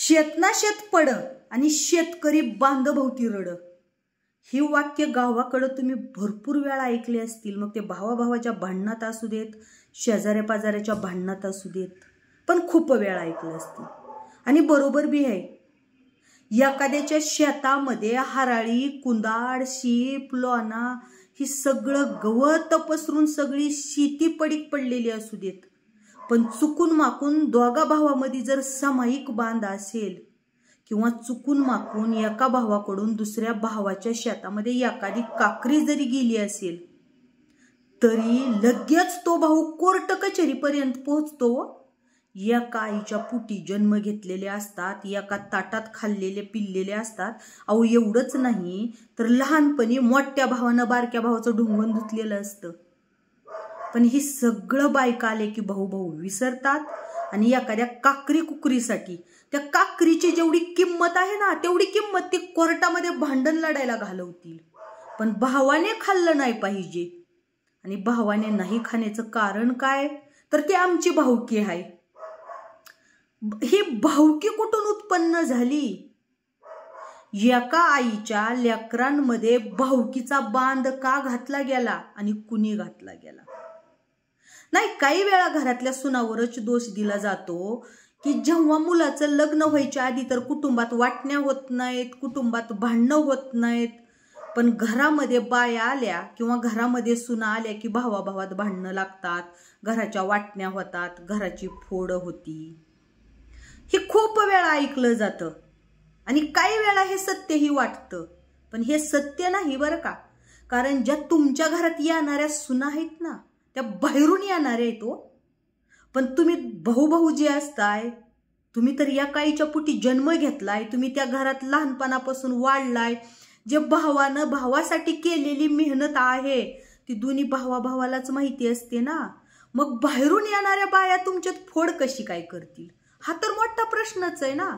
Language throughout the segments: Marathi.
शेतना शेत पड आणि शेतकरी बांधभोवती रड. ही वाक्य गावाकडे तुम्ही भरपूर वेळा ऐकले असतील. मग ते भावाभावाच्या भांडणात असू देत, शेजाऱ्या पाजाऱ्याच्या भांडणात असू देत, पण खूप वेळा ऐकलं असतील. आणि बरोबर बी आहे. एखाद्याच्या शेतामध्ये हराळी, कुंदाड, शीप, लोणा ही सगळं गवत पसरून सगळी शेती पडीक पडलेली असू देत, पण चुकून माकून दोघा भावामध्ये जर सामायिक बांध असेल किंवा चुकून माकून एका भावाकडून दुसऱ्या भावाच्या शेतामध्ये एखादी काकरी जरी गेली असेल तरी लगेच तो भाऊ कोर्ट कचेरीपर्यंत पोहोचतो. एका आईच्या पोटी जन्म घेतलेले असतात, एका ताटात खाल्लेले पिल्लेले असतात. अहो एवढंच नाही तर लहानपणी मोठ्या भावानं बारक्या भावाचं ढुंगण धुतलेलं असतं. पण ही सगळं बायका आले की भाऊ भाऊ विसरतात आणि एखाद्या काकरी कुकरीसाठी त्या काकरीची जेवढी किंमत आहे ना तेवढी किंमत ती कोर्टामध्ये भांडण लढायला घालवतील. पण भावाने खाल्लं नाही पाहिजे. आणि भावाने नाही खाण्याचं कारण काय तर ते आमची भावकी आहे. ही भावकी कुठून उत्पन्न झाली? एका आईच्या लेकरांमध्ये भावकीचा बांध का घातला गेला आणि कुणी घातला गेला? नाही, काही वेळा घरातल्या सुनावरच दोष दिला जातो की जेव्हा मुलाचं लग्न व्हायच्या आधी तर कुटुंबात वाटण्या होत नाहीत, कुटुंबात भांडणं होत नाहीत, पण घरामध्ये बाया आल्या किंवा घरामध्ये सुना आल्या की भावाभावात भांडणं लागतात, घराच्या वाटण्या होतात, घराची फोड होती. हे खूप वेळा ऐकलं जातं आणि काही वेळा हे सत्यही वाटतं. पण हे सत्य नाही बरं का. कारण ज्या तुमच्या घरात येणाऱ्या सुना आहेत ना त्या बाहेरून येणाऱ्या आहेत हो. पण तुम्ही भाऊ भाऊ जे असताय, तुम्ही तर या काईच्या पोटी जन्म घेतलाय, तुम्ही त्या घरात लहानपणापासून वाढलाय. जे भावानं भावासाठी केलेली मेहनत आहे ती दोन्ही भावाभावालाच माहिती असते ना. मग बाहेरून येणाऱ्या बाया तुमच्यात फोड कशी काय करतील? हा तर मोठा प्रश्नच आहे ना.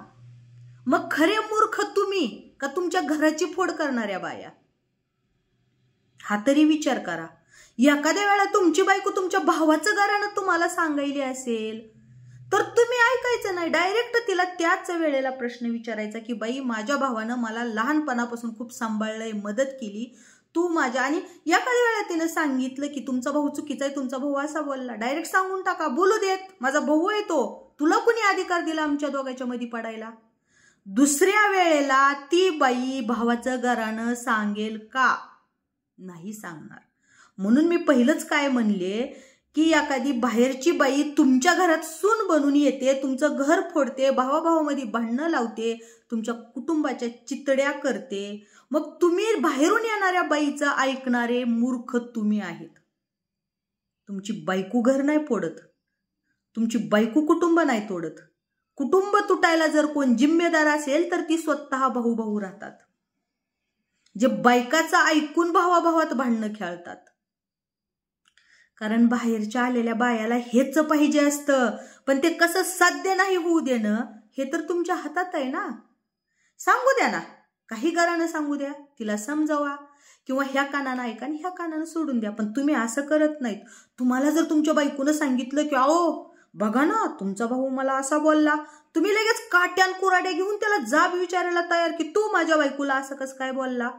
मग खरे मूर्ख तुम्ही का तुमच्या घराची फोड करणाऱ्या बाया? हा तरी विचार करा. एखाद्या वेळा तुमची बायको तुमच्या भावाचं घरानं तुम्हाला सांगायली असेल तर तुम्ही ऐकायचं नाही, डायरेक्ट तिला त्याच वेळेला प्रश्न विचारायचा की बाई माझ्या भावानं मला लहानपणापासून खूप सांभाळलंय, मदत केली, तू माझ्या. आणि एखाद्या वेळा तिने सांगितलं की तुमचा भाऊ चुकीचा आहे, तुमचा भाऊ असा बोलला, डायरेक्ट सांगून टाका, बोलू देत, माझा भाऊ आहे तो, तुला कुणी अधिकार दिला आमच्या दोघांच्या मध्ये पडायला? दुसऱ्या वेळेला ती बाई भावाचं घरानं सांगेल का? नाही सांगणार. म्हणून मी पहिलंच काय म्हणले की एखादी बाहेरची बाई तुमच्या घरात सून बनून येते, तुमचं घर फोडते, भावाभावामध्ये भांडणं लावते, तुमच्या कुटुंबाच्या चितड्या करते. मग तुम्ही बाहेरून येणाऱ्या बाईचं ऐकणारे मूर्ख तुम्ही आहेत. तुमची बायको घर नाही फोडत, तुमची बायको कुटुंब नाही तोडत. कुटुंब तुटायला जर कोण जिम्मेदार असेल तर ती स्वतः भाऊ भाऊ राहतात, जे बायकाचं ऐकून भावाभावात भांडणं खेळतात. कारण बाहेरच्या आलेल्या बायाला हेच पाहिजे असतं, पण ते कसं साध्य नाही होऊ देणं हे तर तुमच्या हातात आहे ना. सांगू द्या ना, काही घरानं सांगू द्या, तिला समजावा किंवा ह्या कानानं ऐका आणि ह्या कानानं सोडून द्या. पण तुम्ही असं करत नाहीत. तुम्हाला जर तुमच्या बायकोनं सांगितलं की अहो बघा ना तुमचा भाऊ मला असा बोलला, तुम्ही लगेच काट्यान कुराड्या घेऊन त्याला जाब विचारायला तयार की तू माझ्या बायकोला असं कसं काय बोलला?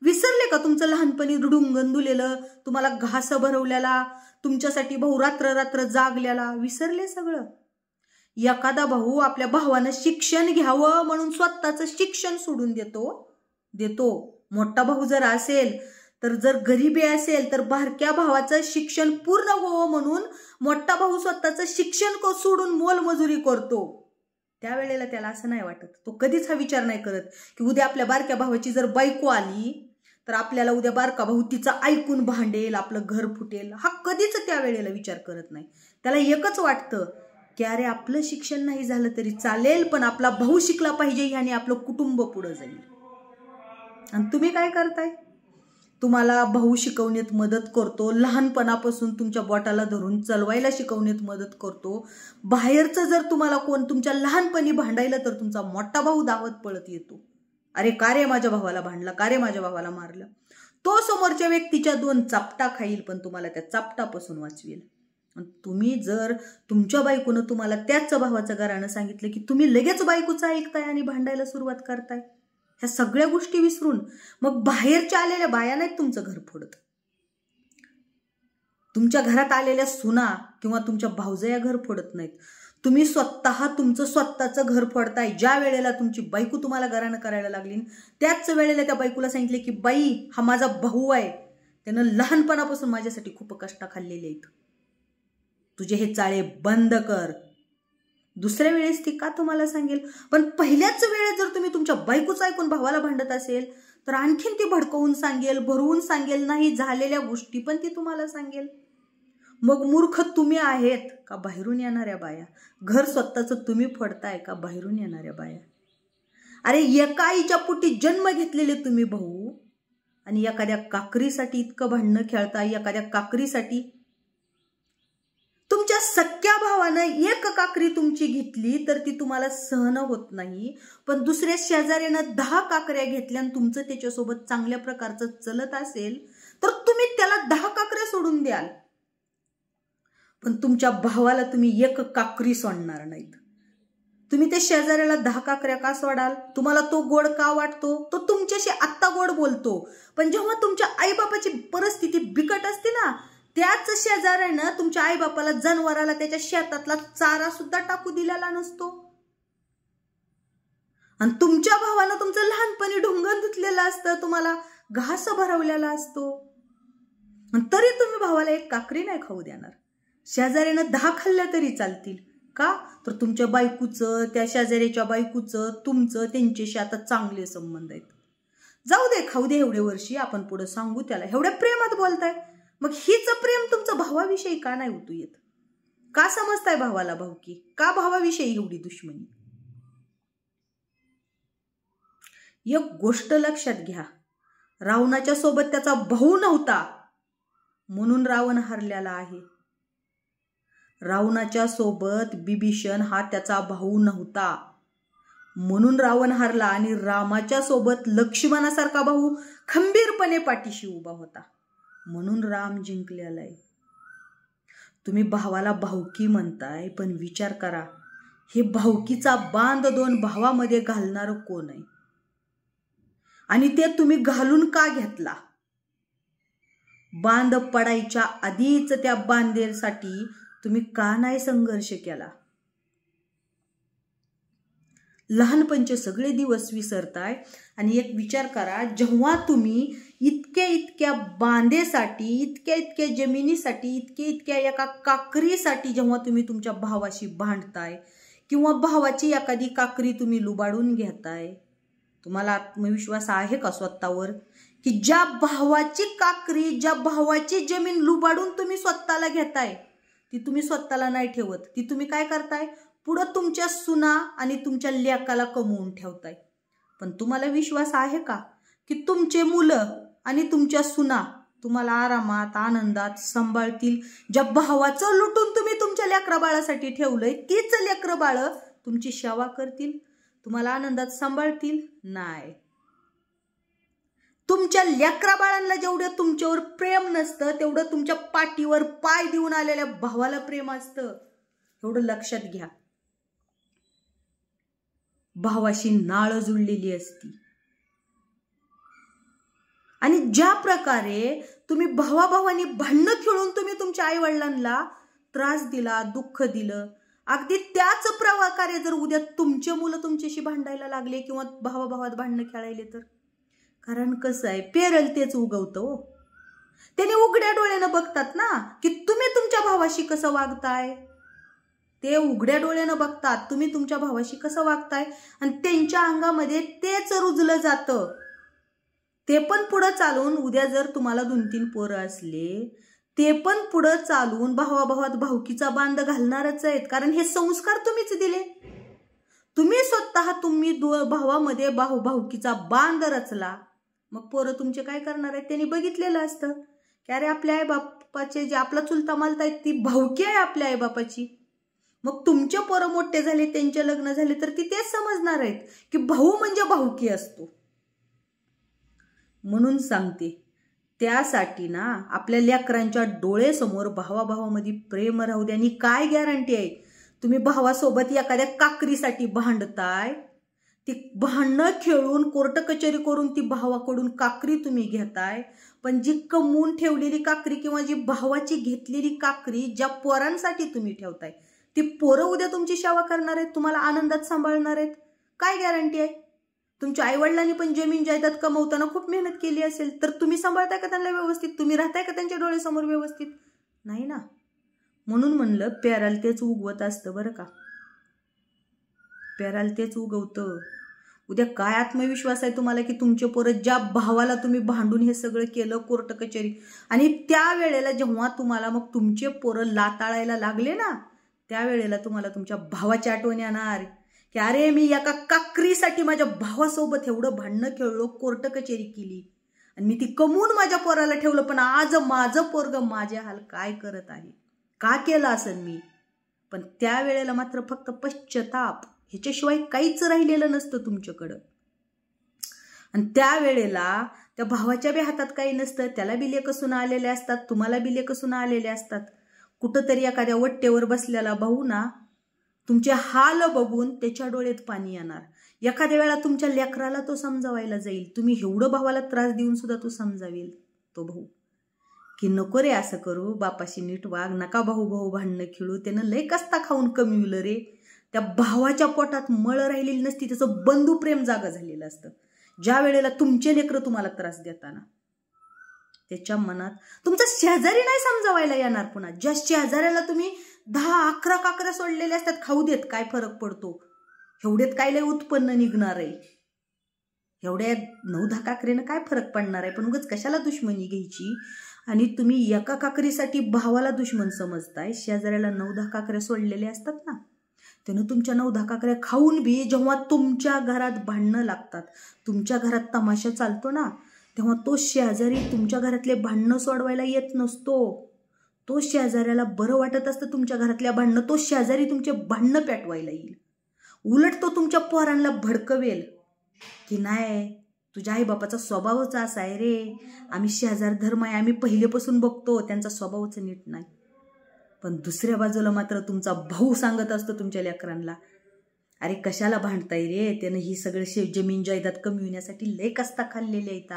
विसरले का तुमचं लहानपणी ढुंगण दुलेलं, तुम्हाला घास भरवलेला, तुमच्यासाठी भाऊ रात्र रात्र जागलेला? विसरले सगळं? एखादा भाऊ आपल्या भावानं शिक्षण घ्यावं म्हणून स्वतःचं शिक्षण सोडून देतो. मोठा भाऊ जर असेल तर जर गरीबी असेल तर बारक्या भावाचं शिक्षण पूर्ण व्हावं म्हणून मोठा भाऊ स्वतःचं शिक्षण सोडून मोलमजुरी करतो. त्यावेळेला त्याला असं नाही वाटत, तो कधीच हा विचार नाही करत की उद्या आपल्या बारक्या भावाची जर बायको आली तर आपल्याला उद्या बारका भाऊ तिचा ऐकून भांडेल, आपलं घर फुटेल. हा कधीच त्यावेळेला विचार करत नाही. त्याला एकच वाटतं की अरे आपलं शिक्षण नाही झालं तरी चालेल, पण आपला भाऊ शिकला पाहिजे, ह्याने आपलं कुटुंब पुढे जाईल. आणि तुम्ही काय करताय? तुम्हाला भाऊ शिकवण्यात मदत करतो, लहानपणापासून तुमच्या बोटाला धरून चलवायला शिकवण्यात मदत करतो. बाहेरचं जर तुम्हाला कोण तुमच्या लहानपणी भांडायला तर तुमचा मोठा भाऊ धावत पळत येतो, अरे का रे माझ्या भावाला भांडला, का रे माझ्या भावाला मारलं. तो समोरच्या व्यक्तीच्या 2 चापटा खाईल पण तुम्हाला त्या चापटापासून वाचवेल. तुम्ही जर तुमच्या बायकोनं तुम्हाला त्याच भावाचं घराणं सांगितलं की तुम्ही लगेच बायकोचं ऐकताय आणि भांडायला सुरुवात करताय. ह्या सगळ्या गोष्टी विसरून मग बाहेरच्या आलेल्या बाया नाहीत तुमचं घर फोडत. तुमच्या घरात आलेल्या सुना किंवा तुमच्या भावजया घर फोडत नाहीत. तुम्ही स्वतः तुमचं स्वतःचं घर फोडताय. ज्या वेळेला तुमची बायको तुम्हाला घराणं करायला लागली त्याच वेळेला त्या बायकोला सांगितले की बाई हा माझा भाऊ आहे, त्यानं लहानपणापासून माझ्यासाठी खूप कष्ट खाल्लेले आहेत, तुझे हे चाळे बंद कर. दुसऱ्या वेळेस ती का तुम्हाला सांगेल, पण पहिल्याच वेळेस जर तुम्ही तुमच्या बायकोचं ऐकून भावाला भांडत असेल तर आणखीन ती भडकवून सांगेल, भरवून सांगेल, नाही झालेल्या गोष्टी पण ती तुम्हाला सांगेल. मग मूर्ख तुम्ही आहेत का बाहेरून येणाऱ्या बाया? घर स्वतःचं तुम्ही फोडताय का बाहेरून येणाऱ्या बाया? अरे एका आईच्या पोटी जन्म घेतलेले तुम्ही भाऊ आणि एखाद्या काकरीसाठी इतकं भांडणं खेळताय. एखाद्या काकरीसाठी तुमच्या सख्या भावानं एक काकरी तुमची घेतली तर ती तुम्हाला सहन होत नाही, पण दुसऱ्या शेजाऱ्यानं 10 काकऱ्या घेतल्या आणि तुमचं त्याच्यासोबत चांगल्या प्रकारचं चलत असेल तर तुम्ही त्याला 10 काकऱ्या सोडून द्याल, पण तुमच्या भावाला तुम्ही एक काकरी सोडणार नाहीत. तुम्ही त्या शेजाऱ्याला 10 काकऱ्या का सोडाल? तुम्हाला तो गोड का वाटतो? तो तुमच्याशी आत्ता गोड बोलतो, पण जेव्हा तुमच्या आईबापाची परिस्थिती बिकट असते ना त्याच शेजाऱ्यानं तुमच्या आईबापाला जनावराला त्याच्या शेतातला चारा सुद्धा टाकू दिलेला नसतो. आणि तुमच्या भावानं तुमचं लहानपणी ढुंगण धुतलेलं असतं, तुम्हाला घास भरवलेला असतो, आणि तरी तुम्ही भावाला एक काकरी नाही खाऊ देणार. शेजाऱ्यानं 10 खाल्ल्या तरी चालतील. का? तर तुमच्या बायकोचं, त्या शेजाऱ्याच्या बायकोचं, तुमचं त्यांच्याशी आता चांगले संबंध आहेत. जाऊ दे, खाऊ दे एवढे वर्षी, आपण पुढे सांगू त्याला. एवढ्या प्रेमात बोलताय, मग हीच प्रेम तुमचं भावाविषयी का नाही उतू येत? का समजताय भावाला भावकी? का भावाविषयी एवढी दुश्मनी? एक गोष्ट लक्षात घ्या, रावणाच्या सोबत त्याचा भाऊ नव्हता म्हणून रावण हरलेला आहे. रावणाच्या सोबत बिभीषण हा त्याचा भाऊ नव्हता म्हणून रावण हरला, आणि रामाच्या सोबत लक्ष्मणासारखा भाऊ खंबीरपणे पाठीशी उभा होता म्हणून राम जिंकलेला आहे. तुम्ही भावाला भाऊकी म्हणताय, पण विचार करा, हे भाऊकीचा बांध 2 भावामध्ये घालणार कोण आहे? आणि ते तुम्ही घालून का घेतला? बांध पडायच्या आधीच त्या बांधेसाठी तुम्ही का नाही संघर्ष केला? लहानपणचे सगळे दिवस विसरताय. आणि एक विचार करा, जेव्हा तुम्ही इतक्या बांधेसाठी, इतक्या जमिनीसाठी, इतक्या एका काकरीसाठी जेव्हा तुम्ही तुमच्या भावाशी भांडताय किंवा भावाची एखादी काकरी तुम्ही लुबाडून घेताय, तुम्हाला आत्मविश्वास आहे का स्वतःवर की ज्या भावाची काकरी, ज्या भावाची जमीन लुबाडून तुम्ही स्वतःला घेताय ती तुम्ही स्वतःला नाही ठेवत, ती तुम्ही काय करताय? पुढं तुमच्या सुना आणि तुमच्या लेकाला कमवून ठेवताय. पण तुम्हाला विश्वास आहे का की तुमचे मुलं आणि तुमच्या सुना तुम्हाला आरामात, आनंदात सांभाळतील? ज्या भावाचं लुटून तुम्ही तुमच्या लेकरा बाळासाठी ठेवलंय तीच लेकरं बाळ तुमची सेवा करतील, तुम्हाला आनंदात सांभाळतील? नाही. तुमच्या लेकरा बाळांना जेवढं तुमच्यावर प्रेम नसतं तेवढं तुमच्या पाठीवर पाय देऊन आलेल्या भावाला प्रेम असतं. एवढं लक्षात घ्या. भावाशी नाळ जुळलेली असती. आणि ज्या प्रकारे तुम्ही भावाभावानी भांडणं खेळून तुम्ही तुमच्या आई वडिलांना त्रास दिला, दुःख दिलं, अगदी त्याच प्रकारे जर उद्या तुमचे मुलं तुमच्याशी भांडायला लागले किंवा भावाभावात भांडणं खेळायले तर, कारण कसं आहे, पेरल तेच उगवतं हो. त्याने उघड्या डोळ्यानं बघतात ना की तुम्ही तुमच्या भावाशी कसं वागताय. ते उघड्या डोळ्यानं बघतात तुम्ही तुमच्या भावाशी कसं वागताय, आणि त्यांच्या अंगामध्ये तेच रुजलं जातं. ते पण पुढं चालून उद्या जर तुम्हाला 2-3 पोरं असले, ते पण पुढं चालून भावाभावात भावकीचा बांध घालणारच आहेत, कारण हे संस्कार तुम्हीच दिले. तुम्ही स्वतः भावामध्ये भावकीचा बांध रचला, मग पोरं तुमचे काय करणार आहेत? त्यांनी बघितलेलं असतं की अरे आपल्या आईबापाचे जे आपला चुलता मालता आहेत ती भावकी आहे आपल्या आईबापाची. मग तुमचे पोरं मोठे झाले, त्यांचे लग्न झाले तर ती तेच समजणार आहेत की भाऊ म्हणजे भावकी असतो. म्हणून सांगते, त्यासाठी ना आपल्या लेकरांच्या डोळेसमोर भावाभावामध्ये प्रेम राहू दे. आणि काय गॅरंटी आहे, तुम्ही भावासोबत एखाद्या काकरीसाठी भांडताय, ती भांडणं खेळून कोर्ट कचेरी करून ती भावाकडून काकरी तुम्ही घेताय, पण जी कमवून ठेवलेली काकरी किंवा जी भावाची घेतलेली काकरी ज्या पोरांसाठी तुम्ही ठेवताय, ती पोरं उद्या तुमची सेवा करणार आहेत, तुम्हाला आनंदात सांभाळणार आहेत. काय गॅरंटी आहे? तुमच्या आईवडिलांनी पण जमीन जायदाद कमवताना खूप मेहनत केली असेल, तर तुम्ही सांभाळताय का त्यांना व्यवस्थित? तुम्ही राहताय का त्यांच्या डोळ्यासमोर व्यवस्थित? नाही ना. म्हणून म्हणलं पेराल तेच उगवत असतं बरं का. पेराल तेच उगवतं. उद्या काय आत्मविश्वास आहे तुम्हाला की तुमचे पोरं ज्या भावाला तुम्ही भांडून हे सगळं केलं कोर्ट कचेरी, आणि त्या वेळेला जेव्हा तुम्हाला मग तुमचे पोरं लाताळायला लागले ना, त्यावेळेला तुम्हाला तुमच्या भावाची आठवण येणार की अरे मी एका काकरीसाठी माझ्या भावासोबत एवढं भांडणं खेळलो, कोर्ट कचेरी केली, आणि मी ती कमवून माझ्या पोराला ठेवलं, पण आज माझं पोरग माझे हाल काय करत आहे, का केलं असेल मी. पण त्यावेळेला मात्र फक्त पश्चाताप, ह्याच्याशिवाय काहीच राहिलेलं नसतं तुमच्याकडं. आणि त्यावेळेला त्या भावाच्या बी हातात काही नसतं, त्याला बी लेकसून आलेले असतात, तुम्हाला बी लेकसून आलेले असतात. कुठंतरी एखाद्या वट्टेवर बसलेला भाऊ ना तुमचे हाल बघून त्याच्या डोळ्यात पाणी येणार. एखाद्या वेळा तुमच्या लेकराला तो समजावायला जाईल, तुम्ही एवढं भावाला त्रास देऊन सुद्धा तो समजावेल तो भाऊ की नको रे असं करू, बापाशी नीट वाग, नका भाऊ भाऊ भांडणं खेळू, त्यानं लय कस्ता खाऊन कमीवलं रे. त्या भावाच्या पोटात मळ राहिलेली नसती, त्याचं बंधू प्रेम जागा झालेलं असतं. ज्या वेळेला तुमचे लेकरं तुम्हाला त्रास देताना त्याच्या मनात तुमचा शेजारी नाही समजावायला येणार. पुन्हा ज्या शेजाऱ्याला तुम्ही 10-11 काकऱ्या सोडलेल्या असतात, खाऊ देत, काय फरक पडतो, एवढ्यात काय लय उत्पन्न निघणार आहे, एवढ्या 9-10 काकरीनं काय फरक पडणार आहे. पण उगाच कशाला दुश्मनी घ्यायची. आणि तुम्ही एका काकरीसाठी भावाला दुश्मन समजताय. शेजाऱ्याला 9-10 काकऱ्या सोडलेल्या असतात ना, त्यानं तुमच्या 9-10 काकऱ्या खाऊन बी जेव्हा तुमच्या घरात भांडणं लागतात, तुमच्या घरात तमाशा चालतो ना, तेव्हा तो शेजारी तुमच्या घरातले भांडणं सोडवायला येत नसतो. तो शेजाऱ्याला बरं वाटत असतं तुमच्या घरातल्या भांडणं, तो शेजारी तुमचे भांडणं पेटवायला येईल. उलट तो तुमच्या पोरांना भडकवेल की नाही तुझ्या आईबापाचा स्वभावच असा आहे रे, आम्ही शेजार धर्म आहे, आम्ही पहिलेपासून बघतो, त्यांचा स्वभावच नीट नाही. पण दुसऱ्या बाजूला मात्र तुमचा भाऊ सांगत असतो तुमच्या लेकरांना, अरे कशाला भांडताय रे, त्यानं ही सगळं जमीन जायदाद कमविण्यासाठी लय कष्ट खाल्लेले आहेत,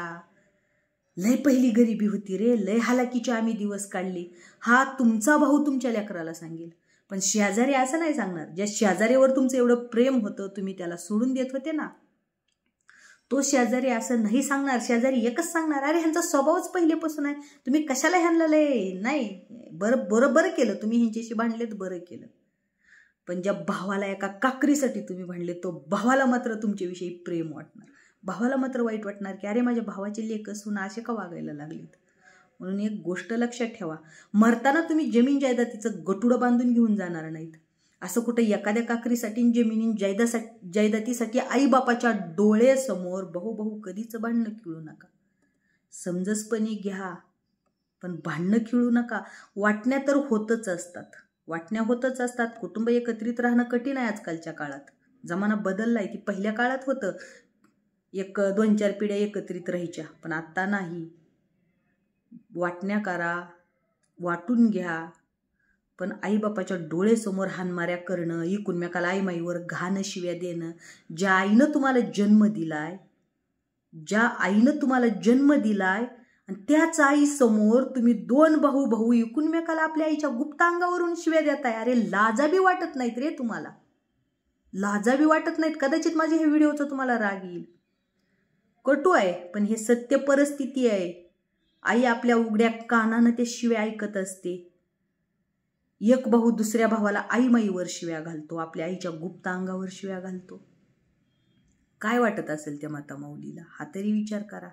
लय पहिली गरिबी होती रे, लय हालाकीचे आम्ही दिवस काढले. हा तुमचा भाऊ तुमच्या लेकराला सांगेल. पण शेजारी असं नाही सांगणार. ज्या शेजारीवर तुमचं एवढं प्रेम होतं, तुम्ही त्याला सोडून देत होते ना, तो शेजारी असं नाही सांगणार. शेजारी एकच सांगणार, अरे ह्यांचा स्वभावच पहिलेपासून आहे, तुम्ही कशाला ह्यांना लय नाही, बरं केलं तुम्ही ह्यांच्याशी भांडलेत, बरं केलं. पण ज्या भावाला एका काकरीसाठी तुम्ही भांडले, तो भावाला मात्र तुमच्याविषयी प्रेम वाटणार, भावाला मात्र वाईट वाटणार की अरे माझ्या भावाचे लेक असून असे का वागायला लागलेत. म्हणून एक गोष्ट लक्षात ठेवा, मरताना तुम्ही जमीन जायदातीचं गटुडं बांधून घेऊन जाणार नाहीत. असं कुठं एखाद्या काकरीसाठी जमिनी जायदातीसाठी आईबापाच्या डोळ्यासमोर भाऊ कधीच भांडणं खेळू नका. समजसपणे घ्या, पण भांडणं खेळू नका. वाटण्या तर होतच असतात, कुटुंब एकत्रित राहणं कठीण आहे आजकालच्या काळात. जमाना बदललाय. ती पहिल्या काळात होतं, 1-2-4 पिढ्या एकत्रित राहायच्या, पण आता नाही. वाटण्या करा, वाटून घ्या, पण आईबापाच्या डोळेसमोर हानमाऱ्या करणं, एकूणमेकाला आईमाईवर घाण शिव्या देणं, ज्या आईनं तुम्हाला जन्म दिलाय आणि त्याच आई समोर तुम्ही 2 भाऊ एकूणमेकाला आपल्या आईच्या गुप्त अंगावरून शिव्या देताय. अरे लाजाबी वाटत नाहीत रे तुम्हाला, लाजाबी वाटत नाहीत. कदाचित माझ्या हे व्हिडिओचा तुम्हाला राग येईल, कटू आहे, पण हे सत्य परिस्थिती आहे. आई आपल्या उघड्या कानानं ते शिव्या ऐकत असते. एक भाऊ दुसऱ्या भावाला आईमाईवर शिव्या घालतो, आपल्या आईच्या गुप्त अंगावर शिव्या घालतो. काय वाटत असेल त्या माता माऊलीला, हा तरी विचार करा.